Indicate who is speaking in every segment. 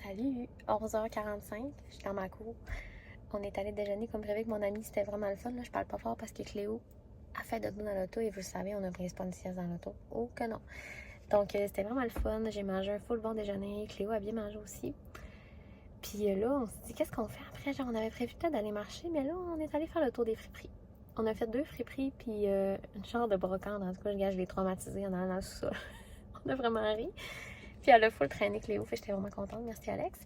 Speaker 1: Salut! 11h45, je suis dans ma cour. On est allé déjeuner comme prévu avec mon ami, c'était vraiment le fun. Là. Je parle pas fort parce que Cléo a fait de nous dans l'auto et vous le savez, on a pris pas une sieste dans l'auto. Oh que non! Donc c'était vraiment le fun. J'ai mangé un full bon déjeuner. Cléo a bien mangé aussi. Puis là, on s'est dit qu'est-ce qu'on fait après? Genre, on avait prévu peut-être d'aller marcher, mais là, on est allé faire le tour des friperies. On a fait 2 friperies puis une genre de brocante. En tout cas, je l'ai traumatisée en allant dans le sous-sol. On a vraiment ri. Puis elle a full traîné Cléo, fait que j'étais vraiment contente. Merci Alex.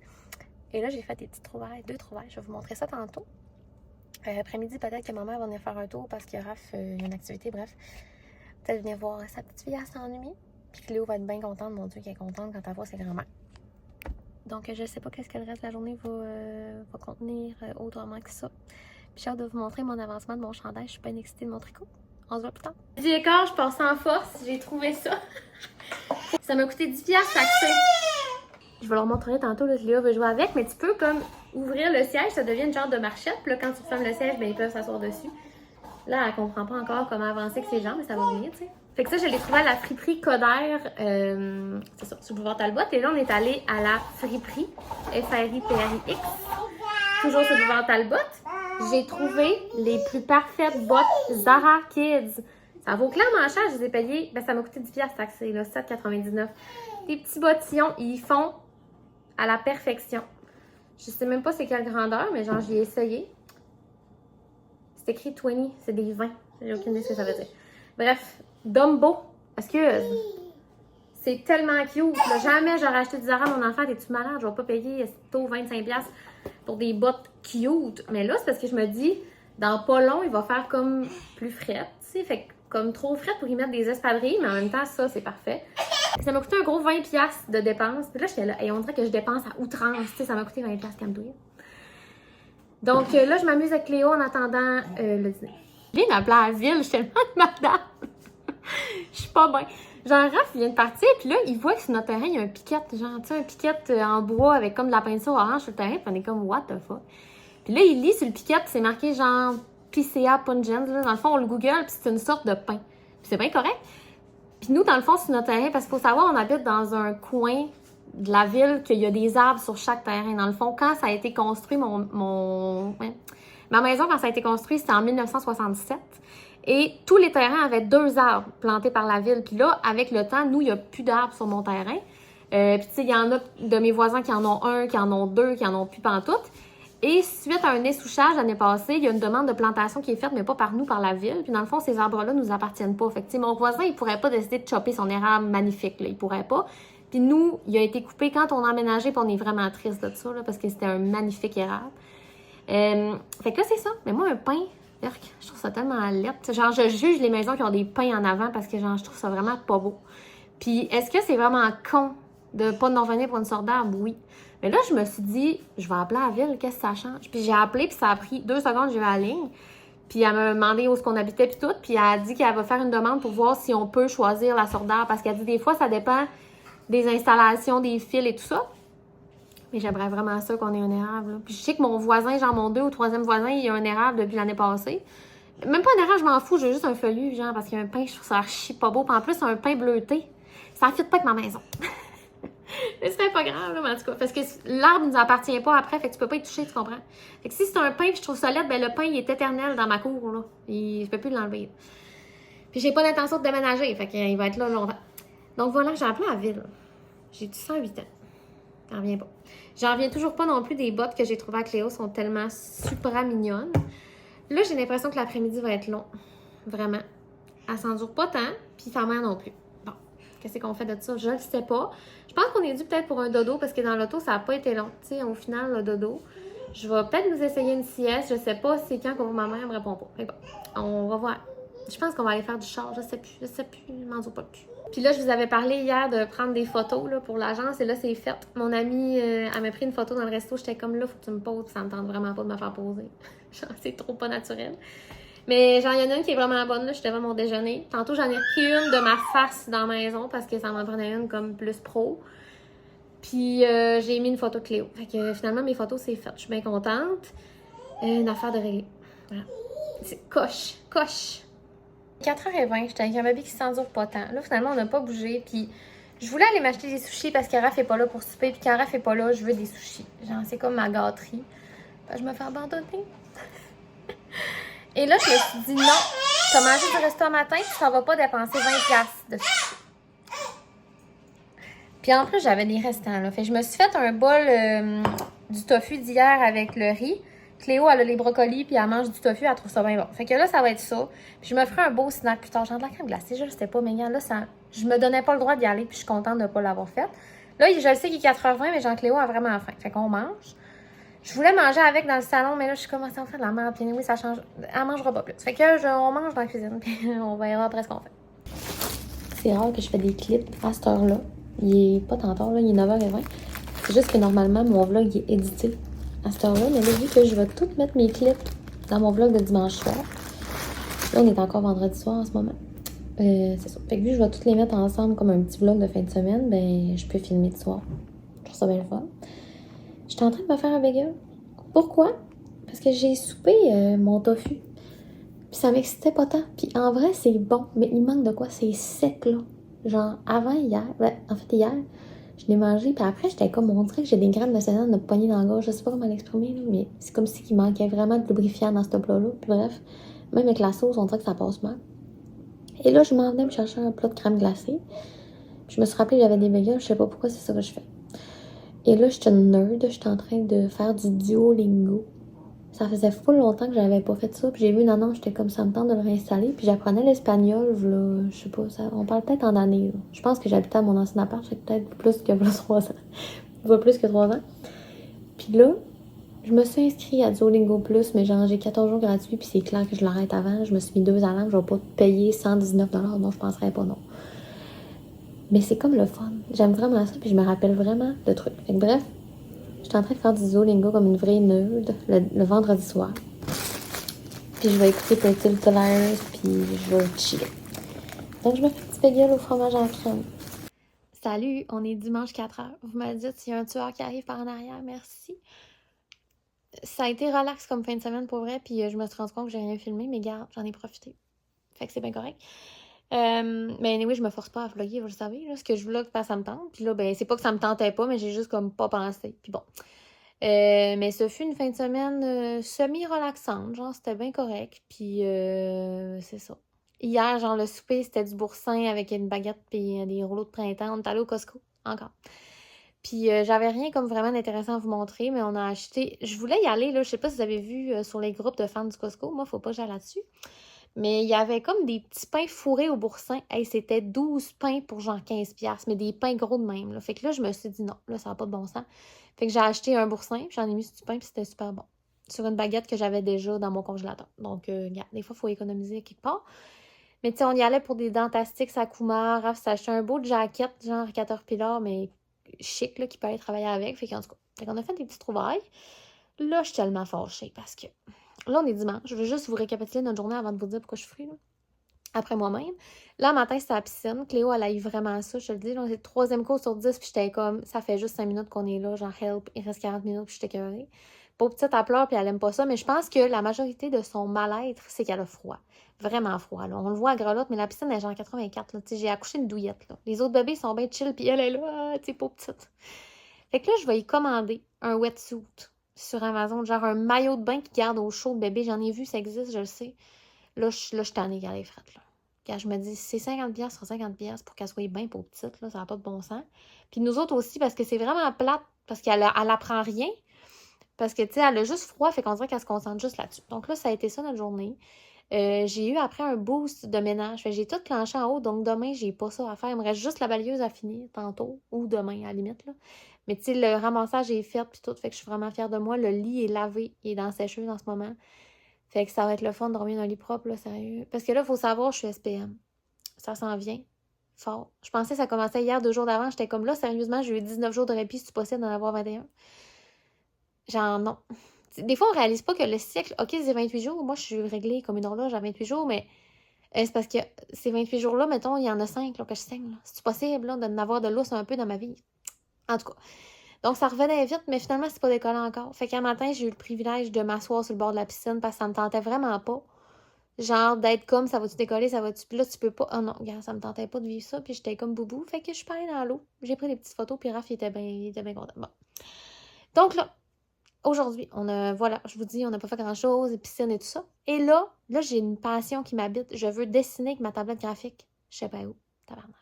Speaker 1: Et là, j'ai fait des petites trouvailles, 2 trouvailles. Je vais vous montrer ça tantôt. Après-midi, peut-être que ma mère va venir faire un tour parce qu'il y a Raph, une activité, bref. Peut-être venir voir sa petite fille, elle s'ennuie. Puis Cléo va être bien contente, mon Dieu, qu'elle est contente quand elle voit ses grands-mères. Donc, je sais pas qu'est-ce que le reste de la journée va contenir autrement que ça. Puis j'ai hâte de vous montrer mon avancement de mon chandail. Je suis bien excitée de mon tricot. On se voit plus tard. Du écart, je passe en force. J'ai trouvé ça. Ça m'a coûté 10$ taxé. Je vais leur montrer tantôt, là, Léa veut jouer avec, mais tu peux comme ouvrir le siège, ça devient une genre de marchette. Puis là, quand tu fermes le siège, ben, ils peuvent s'asseoir dessus. Là, elle comprend pas encore comment avancer avec ses jambes, mais ça va venir, tu sais. Fait que ça, je l'ai trouvé à la friperie Coder, c'est ça, sur le boulevard Talbot. Et là, on est allé à la friperie F-R-I-P-R-I-X, toujours sur le boulevard Talbot. J'ai trouvé les plus parfaites bottes Zara Kids. Ça vaut clairement cher, je les ai payées. Ben, ça m'a coûté 10$ taxé, là, 7,99. Des petits bottillons, ils font à la perfection. Je sais même pas c'est quelle grandeur, mais genre, j'y ai essayé. C'est écrit 20, c'est des 20. J'ai aucune idée ce que ça veut dire. Bref, Dumbo, excuse. C'est tellement cute. Là, jamais j'aurais acheté du Zara à mon enfant. T'es-tu malade? Je vais pas payer tôt 25$ pour des bottes cute. Mais là, c'est parce que je me dis, dans pas long, il va faire comme plus frette. Tu sais, fait que comme trop frette pour y mettre des espadrilles, mais en même temps, ça, c'est parfait. Ça m'a coûté un gros 20$ de dépenses. Puis là, j'étais là, et on dirait que je dépense à outrance. Tu sais, ça m'a coûté 20$ calme-toi. Donc là, je m'amuse avec Cléo en attendant le dîner. Je viens d'appeler à la ville, je suis tellement de madame. Je suis pas bien. Genre, Raph, il vient de partir, puis là, il voit que sur notre terrain, il y a un piquet, genre, tu sais, un piquet en bois avec comme de la peinture orange sur le terrain, puis on est comme, what the fuck? Puis là, il lit sur le piquet, puis c'est marqué genre PCA Pungent. Dans le fond, on le google, puis c'est une sorte de pain. Puis c'est bien correct. Puis nous, dans le fond, sur notre terrain, parce qu'il faut savoir, on habite dans un coin de la ville qu'il y a des arbres sur chaque terrain. Dans le fond, quand ça a été construit, ma maison, quand ça a été construit, c'était en 1967. Et tous les terrains avaient 2 arbres plantés par la ville. Puis là, avec le temps, nous, il n'y a plus d'arbres sur mon terrain. Puis tu sais, il y en a de mes voisins qui en ont 1, qui en ont 2, qui en ont plus pantoute. Et suite à un essouchage l'année passée, il y a une demande de plantation qui est faite, mais pas par nous, par la ville. Puis dans le fond, ces arbres-là nous appartiennent pas. Fait que, mon voisin, il pourrait pas décider de chopper son érable magnifique. Là. Il pourrait pas. Puis nous, il a été coupé quand on a emménagé, puis on est vraiment triste de ça, là, parce que c'était un magnifique érable. Fait que là, c'est ça. Mais moi, un pain, je trouve ça tellement laid. Genre, je juge les maisons qui ont des pains en avant parce que genre, je trouve ça vraiment pas beau. Puis est-ce que c'est vraiment con de pas nous revenir pour une sorte d'arbre? Oui. Mais là, je me suis dit, je vais appeler à la ville, qu'est-ce que ça change? Puis j'ai appelé, puis ça a pris 2 secondes, j'ai eu la ligne. Puis elle m'a demandé où est-ce qu'on habitait, puis tout. Puis elle a dit qu'elle va faire une demande pour voir si on peut choisir la sorte d'arbre. Parce qu'elle dit des fois, ça dépend des installations, des fils et tout ça. Mais j'aimerais vraiment ça qu'on ait un érable. Là. Puis je sais que mon voisin, genre mon 2 ou 3e voisin, il a un érable depuis l'année passée. Même pas un érable, je m'en fous, j'ai juste un feuillu, genre, parce qu'il y a un pain, je trouve ça archi pas beau. Puis en plus, un pain bleuté. Ça ne fit pas avec ma maison. Mais ce serait pas grave, là, mais en tout cas. Parce que l'arbre ne nous appartient pas après, fait que tu peux pas y toucher, tu comprends? Fait que si c'est un pain puis je trouve ça laid, ben le pain, il est éternel dans ma cour, là. Je peux plus l'enlever. Puis j'ai pas l'intention de déménager, fait qu'il va être là longtemps. Donc voilà, j'ai appelé à la ville. J'ai 108 ans. J'en reviens pas. J'en reviens toujours pas non plus des bottes que j'ai trouvées à Cléo, sont tellement super mignonnes. Là, j'ai l'impression que l'après-midi va être long. Vraiment. Elle s'endure pas tant, puis sa mère non plus. Bon, qu'est-ce qu'on fait de ça? Je le sais pas. Je pense qu'on est dû peut-être pour un dodo, parce que dans l'auto, ça n'a pas été long. Tu sais, au final, le dodo. Je vais peut-être nous essayer une sieste. Je sais pas c'est quand que ma mère me répond pas. Mais bon, on va voir. Je pense qu'on va aller faire du char. Je sais plus. Je m'en pas plus. Puis là, je vous avais parlé hier de prendre des photos là, pour l'agence et là, c'est fait. Mon amie, elle m'a pris une photo dans le resto. J'étais comme là, faut que tu me poses. Ça me tente vraiment pas de me faire poser. Genre, c'est trop pas naturel. Mais genre, il y en a une qui est vraiment bonne. Là, j'étais devant mon déjeuner. Tantôt, j'en ai pris une de ma face dans la maison parce que ça m'en prenait une comme plus pro. Puis j'ai mis une photo de Cléo. Fait que finalement, mes photos, c'est fait. Je suis bien contente. Une affaire de régler. Voilà. C'est coche. 4h20, j'étais avec un bébé qui s'endure pas tant. Là, finalement, on n'a pas bougé. Puis Je voulais aller m'acheter des sushis parce que Raph est pas là pour souper. Puis quand Raph est pas là, je veux des sushis. Genre, c'est comme ma gâterie. Ben, je me fais abandonner. Et là, je me suis dit non. T'as mangé du resto matin, tu s'en vas pas dépenser 20$ de sushis. Puis en plus, j'avais des restants, là. Fait que je me suis fait un bol du tofu d'hier avec le riz. Cléo, elle a les brocolis, puis elle mange du tofu, elle trouve ça bien bon. Fait que là, ça va être ça. Puis je me ferai un beau snack plus tard. Genre de la crème glacée, je sais pas, mais là, ça, je me donnais pas le droit d'y aller, puis je suis contente de ne pas l'avoir fait. Là, je le sais qu'il est 4h20, mais Jean-Cléo a vraiment faim. Fait qu'on mange. Je voulais manger avec dans le salon, mais là, je suis commencée à faire de la merde. Puis oui, ça change. Elle mangera pas plus. Fait que on mange dans la cuisine, puis on verra après ce qu'on fait. C'est rare que je fais des clips à cette heure-là. Il est pas tant tard, là, il est 9h20. C'est juste que normalement, mon vlog il est édité à cette heure-là. Mais là, vu que je vais tout mettre mes clips dans mon vlog de dimanche soir. Là, on est encore vendredi soir en ce moment. C'est ça. Fait que vu que je vais toutes les mettre ensemble comme un petit vlog de fin de semaine, ben je peux filmer le soir. Je trouve ça bien le fun. J'étais en train de me faire un bagel. Pourquoi? Parce que j'ai soupé mon tofu. Puis ça m'excitait pas tant. Puis en vrai, c'est bon. Mais il manque de quoi? C'est sec, là. Genre, avant hier, en fait, hier, je l'ai mangé. Puis après, j'étais comme, on dirait que j'ai des graines de sénat de poignée dans la gorge. Je sais pas comment l'exprimer, là, mais c'est comme s'il manquait vraiment de lubrifiant dans ce plat-là. Puis bref, même avec la sauce, on dirait que ça passe mal. Et là, je m'en venais me chercher un plat de crème glacée. Puis je me suis rappelé que j'avais des bagels. Je sais pas pourquoi c'est ça que je fais. Et là, j'étais une nerd. J'étais en train de faire du Duolingo. Ça faisait full longtemps que j'avais pas fait ça. Puis j'ai vu une annonce, j'étais comme ça me tente de le réinstaller. Puis j'apprenais l'espagnol, là, je sais pas, ça, on parle peut-être en années. Là. Je pense que j'habitais à mon ancien appart, c'est peut-être plus que 3 ans. Plus que 3 ans. Puis là, je me suis inscrite à Duolingo Plus, mais genre j'ai 14 jours gratuits, puis c'est clair que je l'arrête avant. Je me suis mis 2 alarmes, je vais pas payer 119$. Non, je penserais pas, non. Mais c'est comme le fun. J'aime vraiment ça, puis je me rappelle vraiment de trucs. Fait que bref, j'étais en train de faire du Duolingo comme une vraie nerd le vendredi soir. Puis je vais écouter Pretty Little Liars, puis je vais chiller. Donc je me fais un petit bagel au fromage en crème. Salut, on est dimanche 4h. Vous m'avez dit s'il y a un tueur qui arrive par en arrière, merci. Ça a été relax comme fin de semaine pour vrai, puis je me suis rendu compte que j'ai rien filmé, mais garde, j'en ai profité. Fait que c'est bien correct. Mais anyway, je me force pas à vlogger, vous le savez, là, ce que je vlog parce que ça me tente. Puis là, ben c'est pas que ça me tentait pas, mais j'ai juste comme pas pensé. Puis bon. Mais ce fut une fin de semaine semi-relaxante, genre c'était bien correct. Puis c'est ça. Hier, genre le souper, c'était du boursin avec une baguette puis des rouleaux de printemps. On est allé au Costco, encore. Puis j'avais rien comme vraiment d'intéressant à vous montrer, mais on a acheté... Je voulais y aller, là, je sais pas si vous avez vu sur les groupes de fans du Costco. Moi, faut pas que j'aille là-dessus. Mais il y avait comme des petits pains fourrés au boursin. Hey, c'était 12 pains pour genre 15$, mais des pains gros de même. Là. Fait que là, je me suis dit non, là, ça n'a pas de bon sens. Fait que j'ai acheté un boursin, puis j'en ai mis sur du pain, puis c'était super bon. Sur une baguette que j'avais déjà dans mon congélateur. Donc, regarde, des fois, il faut économiser quelque part. Mais tu sais, on y allait pour des dentastiques à Kumar. Raph s'est acheté un beau jacket, genre Caterpillar, mais chic, là, qui peut aller travailler avec. Fait qu'en tout cas, fait qu'on a fait des petites trouvailles. Là, je suis tellement fâchée parce que là, on est dimanche. Je veux juste vous récapituler notre journée avant de vous dire pourquoi je suis free, là. Après moi-même. Là, matin, c'était à la piscine. Cléo, elle a eu vraiment ça, je te le dis. C'est le troisième cours sur 10, puis j'étais comme, ça fait juste 5 minutes qu'on est là, genre help, il reste 40 minutes, puis j'étais écœurée. Pauvre petite, elle pleure, puis elle aime pas ça, mais je pense que la majorité de son mal-être, c'est qu'elle a froid. Vraiment froid, là. On le voit à Grelotte, mais la piscine est genre 84, là. Tu sais, j'ai accouché une douillette, là. Les autres bébés sont bien chill, puis elle est là, tu sais, pauvre petite. Fait que là, je vais y commander un wetsuit sur Amazon, genre un maillot de bain qui garde au chaud le bébé. J'en ai vu, ça existe, je le sais. Là, je suis tannée qu'elle est frette, là. Quand je me dis, c'est 50$ sur 50$ pour qu'elle soit bien pour petite, là, ça n'a pas de bon sens. Puis nous autres aussi, parce que c'est vraiment plate, parce qu'elle apprend rien. Parce que, tu sais, elle a juste froid, fait qu'on dirait qu'elle se concentre juste là-dessus. Donc là, ça a été ça notre journée. J'ai eu après un boost de ménage. Fait que j'ai tout clenché en haut, donc demain, j'ai pas ça à faire. Il me reste juste la balayeuse à finir tantôt, ou demain, à la limite, là. Mais tu sais, le ramassage est fait, puis tout, fait que je suis vraiment fière de moi. Le lit est lavé, il est dans la sécheuse en ce moment. Fait que ça va être le fun de dormir dans un lit propre, là, sérieux. Parce que là, il faut savoir, je suis SPM. Ça s'en vient fort. Je pensais que ça commençait hier, 2 jours d'avant. J'étais comme là, sérieusement, j'ai eu 19 jours de répit, si tu possible d'en avoir 21. Genre, non. Des fois, on réalise pas que le cycle, OK, c'est 28 jours. Moi, je suis réglée comme une horloge à 28 jours, mais c'est parce que ces 28 jours-là, mettons, il y en a 5 là, que je saigne. Là. C'est possible là, d'en avoir de l'os un peu dans ma vie. En tout cas. Donc, ça revenait vite, mais finalement, c'est pas décollé encore. Fait qu'un matin, j'ai eu le privilège de m'asseoir sur le bord de la piscine parce que ça me tentait vraiment pas Genre d'être comme, ça va-tu décoller, ça va-tu... Puis là, tu peux pas... Oh non, regarde, ça me tentait pas de vivre ça, puis j'étais comme boubou. Fait que je suis pas allée dans l'eau. J'ai pris des petites photos, puis Raph, il était bien content. Bon. Donc là, aujourd'hui, voilà, je vous dis, on n'a pas fait grand-chose, piscine et tout ça. Et là, j'ai une passion qui m'habite. Je veux dessiner avec ma tablette graphique. Je sais pas où, tabarnage.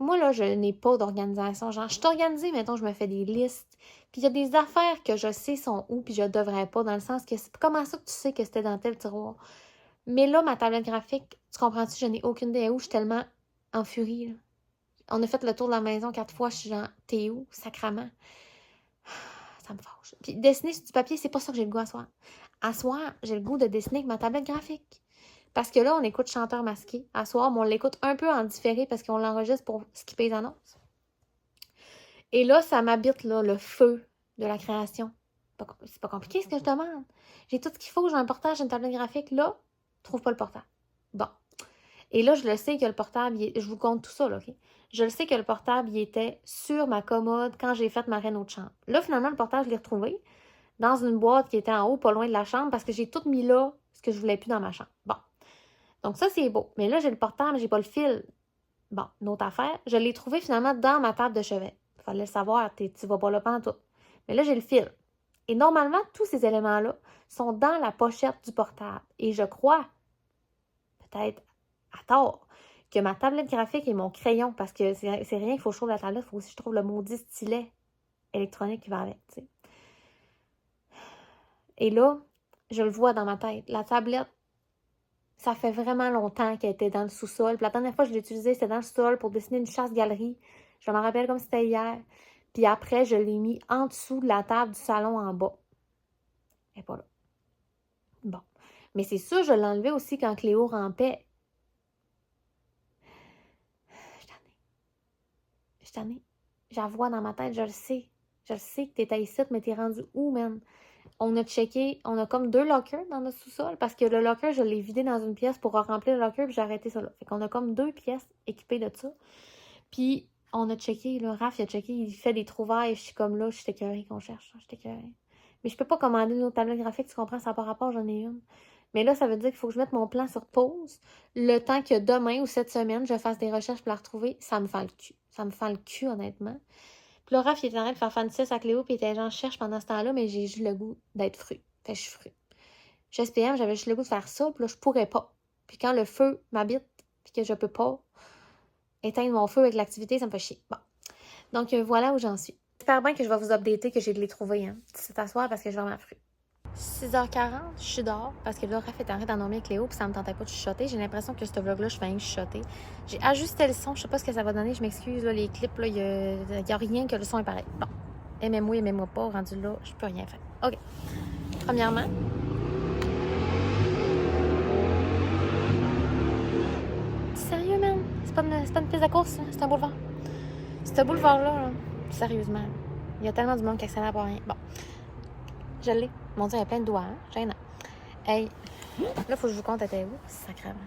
Speaker 1: Moi, là, je n'ai pas d'organisation. Genre, je suis organisée, mettons, je me fais des listes. Puis il y a des affaires que je sais sont où, puis je devrais pas, dans le sens que c'est comment ça que tu sais que c'était dans tel tiroir. Mais là, ma tablette graphique, tu comprends-tu, je n'ai aucune idée où, je suis tellement en furie, là. On a fait le tour de la maison 4 fois, je suis genre, t'es où, sacrament? Ça me fâche. Puis dessiner sur du papier, c'est pas ça que j'ai le goût à soir. À soir, j'ai le goût de dessiner avec ma tablette graphique. Parce que là, on écoute Chanteur masqué. À soir, mais on l'écoute un peu en différé parce qu'on l'enregistre pour skipper les annonces. Et là, ça m'habite, là, le feu de la création. C'est pas compliqué ce que je demande. J'ai tout ce qu'il faut, j'ai un portage, j'ai une tablette graphique. Là, je trouve pas le portable. Bon. Et là, je le sais que le portable, je vous compte tout ça, là, OK? Je le sais que le portable, il était sur ma commode quand j'ai fait ma réno de chambre. Là, finalement, le portable, je l'ai retrouvé dans une boîte qui était en haut, pas loin de la chambre, parce que j'ai tout mis là, ce que je voulais plus dans ma chambre. Bon. Donc ça, c'est beau. Mais là, j'ai le portable, j'ai pas le fil. Bon, une autre affaire. Je l'ai trouvé finalement dans ma table de chevet. Il fallait le savoir, tu vas pas là pendant tout. Mais là, j'ai le fil. Et normalement, tous ces éléments-là sont dans la pochette du portable. Et je crois, peut-être à tort, que ma tablette graphique et mon crayon, parce que c'est rien qu'il faut que je trouve la tablette, il faut aussi que je trouve le maudit stylet électronique qui va avec, tu sais. Et là, je le vois dans ma tête. La tablette, ça fait vraiment longtemps qu'elle était dans le sous-sol. Puis la dernière fois que je l'ai utilisée, c'était dans le sous-sol pour dessiner une chasse-galerie. Je m'en rappelle comme c'était hier. Puis après, je l'ai mis en dessous de la table du salon en bas. Elle n'est pas là. Bon. Mais c'est sûr, je l'ai enlevé aussi quand Cléo rampait. Je suis tannée. Je la vois dans ma tête, je le sais. Je le sais que t'étais ici, mais t'es rendu où, man? On a checké, on a comme 2 lockers dans notre sous-sol parce que le locker, je l'ai vidé dans une pièce pour remplir le locker puis j'ai arrêté ça là. Fait qu'on a comme 2 pièces équipées de ça. Puis on a checké, là, Raph, il a checké, il fait des trouvailles. Je suis comme là, je suis écœurée qu'on cherche. Je suis écœurée. Mais je peux pas commander une autre tablette graphique, tu comprends, ça n'a pas rapport, j'en ai une. Mais là, ça veut dire qu'il faut que je mette mon plan sur pause le temps que demain ou cette semaine, je fasse des recherches pour la retrouver. Ça me fait le cul. Ça me fait le cul, honnêtement. Puis là, Raph, il était en train de faire fantasy à Cléo, puis il était genre, je cherche pendant ce temps-là, mais j'ai juste le goût d'être fru. Fait que je suis fru. Chez SPM, j'avais juste le goût de faire ça, puis là, je pourrais pas. Puis quand le feu m'habite, puis que je peux pas éteindre mon feu avec l'activité, ça me fait chier. Bon. Donc, voilà où j'en suis. J'espère bien que je vais vous updater que j'ai de les trouver, hein. C'est à soir parce que je vais m'en fru. 6h40, je suis dehors parce que là, Raph est en train d'endormir avec Léo puis ça me tentait pas de chuchoter. J'ai l'impression que ce vlog-là, je fais rien que chuchoter. J'ai ajusté le son, je sais pas ce que ça va donner, je m'excuse, là, les clips, là, il y a rien que le son est pareil. Bon, aimez-moi pas, rendu là, je peux rien faire. OK. Premièrement, sérieux, man? C'est pas une piste de course, hein? C'est un boulevard. Ce boulevard-là, là, sérieusement, il y a tellement du monde qui accélère pour rien. Bon, je l'ai. Mon Dieu, il y a plein de doigts, hein? Gênant. Hey, là, il faut que je vous compte, était où? Sacrément.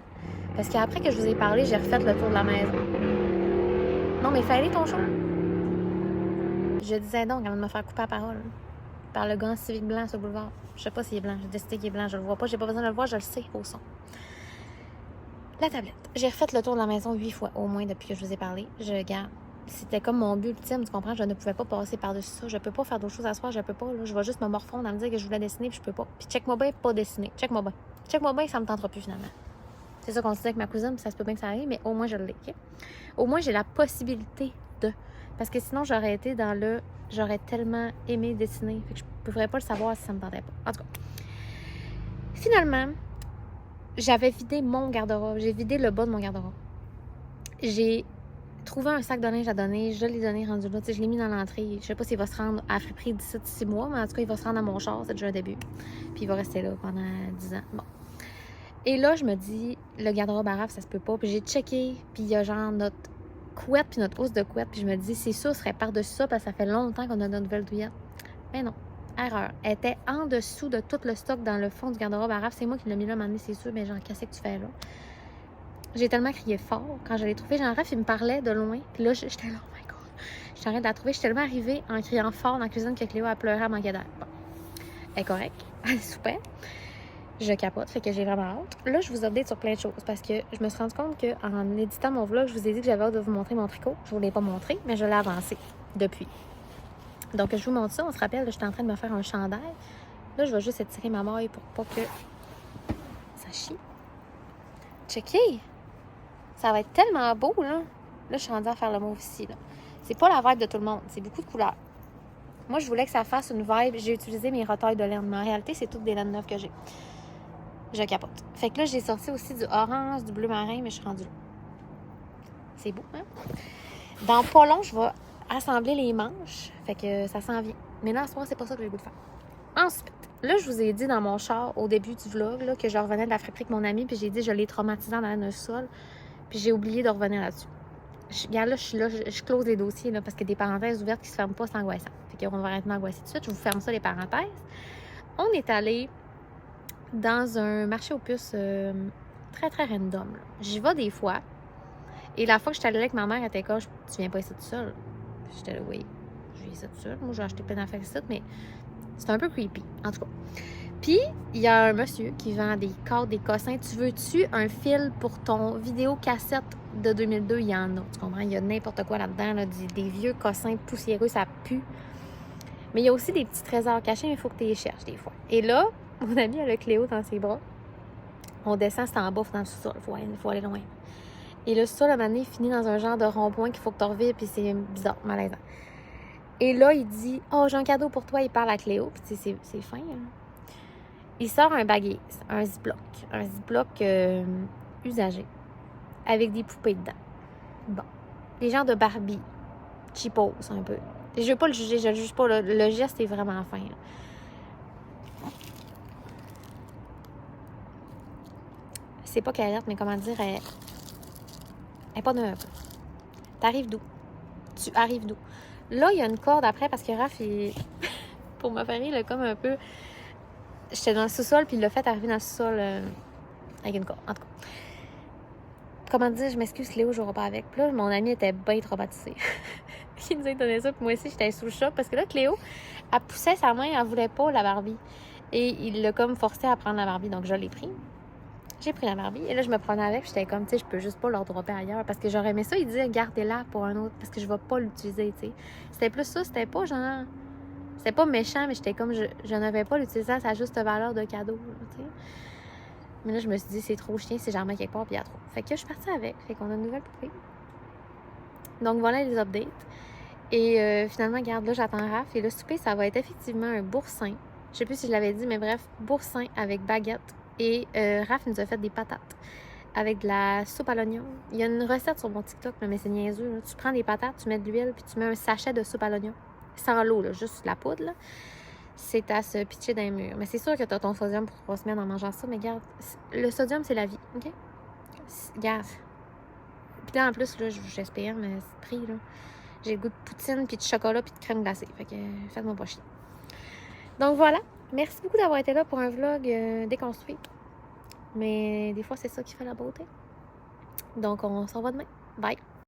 Speaker 1: Parce qu'après que je vous ai parlé, j'ai refait le tour de la maison. Non, mais fallait ton show. Je disais donc, avant de me faire couper la parole, par le grand civique blanc sur le boulevard. Je sais pas s'il est blanc, j'ai décidé qu'il est blanc, je le vois pas, j'ai pas besoin de le voir, je le sais au son. La tablette. J'ai refait le tour de la maison 8 fois, au moins, depuis que je vous ai parlé. Je garde. C'était comme mon but ultime, tu comprends? Je ne pouvais pas passer par-dessus ça. Je peux pas faire d'autres choses à soir, je peux pas. Là. Je vais juste me morfondre à me dire que je voulais dessiner, puis je peux pas. Puis check-moi bien, pas dessiner. Check-moi bien. Check-moi bien, ça me tentera plus finalement. C'est ça qu'on se dit avec ma cousine, ça se peut bien que ça arrive, mais au moins je l'ai. Okay? Au moins j'ai la possibilité de. Parce que sinon j'aurais été dans le. J'aurais tellement aimé dessiner. Fait que je ne pourrais pas le savoir si ça me tentait pas. En tout cas. Finalement, j'avais vidé mon garde-robe. J'ai vidé le bas de mon garde-robe. J'ai trouvé un sac de linge à donner. Je l'ai donné rendu là. Je l'ai mis dans l'entrée. Je sais pas s'il va se rendre à friperie d'ici 6 mois, mais en tout cas, il va se rendre à mon char. C'est déjà un début. Puis il va rester là pendant 10 ans. Bon. Et là, je me dis, le garde-robe à Raph, ça se peut pas. Puis j'ai checké, puis il y a genre notre couette, puis notre housse de couette. Puis je me dis, c'est sûr, ce serait par-dessus ça, parce que ça fait longtemps qu'on a notre nouvelle douillette. Mais non, erreur. Elle était en dessous de tout le stock dans le fond du garde-robe à Raph. C'est moi qui l'ai mis là, m'amener, c'est sûr. Mais genre, qu'est-ce que tu fais là? J'ai tellement crié fort quand je l'ai trouvé. Genre, Raph, il me parlait de loin. Puis là, j'étais là, oh my God. J'étais en train de la trouver. Je suis tellement arrivée en criant fort dans la cuisine que Cléo a pleuré à manquer d'air. Bon, elle est correcte. Elle soupait. Je capote, fait que j'ai vraiment hâte. Là, je vous update sur plein de choses parce que je me suis rendu compte qu'en éditant mon vlog, je vous ai dit que j'avais hâte de vous montrer mon tricot. Je ne vous l'ai pas montré, mais je l'ai avancé depuis. Donc, je vous montre ça. On se rappelle, j'étais en train de me faire un chandail. Là, je vais juste étirer ma maille pour pas que ça chie. Checkez! Ça va être tellement beau, là. Là, je suis rendue à faire le mauve ici, là. C'est pas la vibe de tout le monde. C'est beaucoup de couleurs. Moi, je voulais que ça fasse une vibe. J'ai utilisé mes retailles de laine, mais en réalité, c'est toutes des laines neuves que j'ai. Je capote. Fait que là, j'ai sorti aussi du orange, du bleu marin, mais je suis rendue là. C'est beau, hein? Dans pas long, je vais assembler les manches. Fait que ça s'en vient. Mais là, à ce moment, c'est pas ça que j'ai le goût de faire. Ensuite, là, je vous ai dit dans mon char, au début du vlog, là, que je revenais de la friperie avec mon ami, puis j'ai dit que je l'ai traumatisé en allant au sol, puis j'ai oublié de revenir là-dessus. Regarde, là, je close les dossiers, là, parce que des parenthèses ouvertes qui se ferment pas, c'est angoissant. Fait qu'on va arrêter d'angoisser tout de suite. Je vous ferme ça, les parenthèses. On est allé dans un marché aux puces très, très random. J'y vais des fois. Et la fois que j'étais allée là avec ma mère, elle était comme, tu viens pas ici tout seul? J'étais là, oui, je viens ici tout seul. Moi, j'ai acheté plein d'affaires ici, mais c'est un peu creepy, en tout cas. Puis, il y a un monsieur qui vend des cadres, des cossins. Tu veux-tu un fil pour ton vidéocassette de 2002? Il y en a, tu comprends? Il y a n'importe quoi là-dedans, là, des vieux cossins poussiéreux, ça pue. Mais il y a aussi des petits trésors cachés, mais il faut que tu les cherches des fois. Et là, mon ami a le Cléo dans ses bras. On descend, c'est en bas, dans le sous-sol. Il faut aller loin. Et le sous-sol, à un moment donné, finit dans un genre de rond-point qu'il faut que tu revires, puis c'est bizarre, malaisant. Et là, il dit « Oh, j'ai un cadeau pour toi. » Il parle à Cléo, puis c'est fin, hein? Il sort un baguette, un Ziploc usagé, avec des poupées dedans. Bon. Des genres de Barbie, cheapos un peu. Je veux pas le juger, je le juge pas. Le geste est vraiment fin. C'est pas qu'elle alerte, mais comment dire, elle est pas neuve. T'arrives d'où? Tu arrives d'où? Là, il y a une corde après, parce que Raph, pour me faire rire, il a comme un peu... J'étais dans le sous-sol, puis il l'a fait arriver dans le sous-sol avec une corde. En tout cas. Comment dire, je m'excuse, Cléo, je jouerai pas avec. Puis là, mon ami était bien traumatisé. Il nous a donné ça, puis moi aussi, j'étais sous le choc. Parce que là, Cléo, elle poussait sa main, elle voulait pas la Barbie. Et il l'a comme forcé à prendre la Barbie, donc je l'ai pris. J'ai pris la Barbie, et là, je me prenais avec, puis j'étais comme, tu sais, je peux juste pas leur dropper ailleurs. Parce que j'aurais aimé ça, il disait, gardez-la pour un autre, parce que je vais pas l'utiliser, tu sais. C'était plus ça, c'était pas genre... C'était pas méchant, mais j'étais comme, je n'avais pas l'utiliser à sa juste valeur de cadeau, tu sais. Mais là, je me suis dit, c'est trop chien si j'en mets quelque part, puis il y a trop. Fait que je suis partie avec. Fait qu'on a une nouvelle poupée. Donc voilà les updates. Et finalement, regarde, là, j'attends Raph. Et le souper, ça va être effectivement un boursin. Je sais plus si je l'avais dit, mais bref, boursin avec baguette. Et Raph nous a fait des patates avec de la soupe à l'oignon. Il y a une recette sur mon TikTok, là, mais c'est niaiseux. Là. Tu prends des patates, tu mets de l'huile, puis tu mets un sachet de soupe à l'oignon. Sans l'eau, là, juste la poudre, là. C'est à se pitcher dans les murs. Mais c'est sûr que tu as ton sodium pour 3 semaines en mangeant ça, mais regarde, le sodium, c'est la vie, OK? Regarde. Puis là, en plus, là, j'espère, mais c'est pris, là. J'ai le goût de poutine, puis de chocolat, puis de crème glacée. Fait que faites-moi pas chier. Donc voilà. Merci beaucoup d'avoir été là pour un vlog déconstruit. Mais des fois, c'est ça qui fait la beauté. Donc, on s'en va demain. Bye!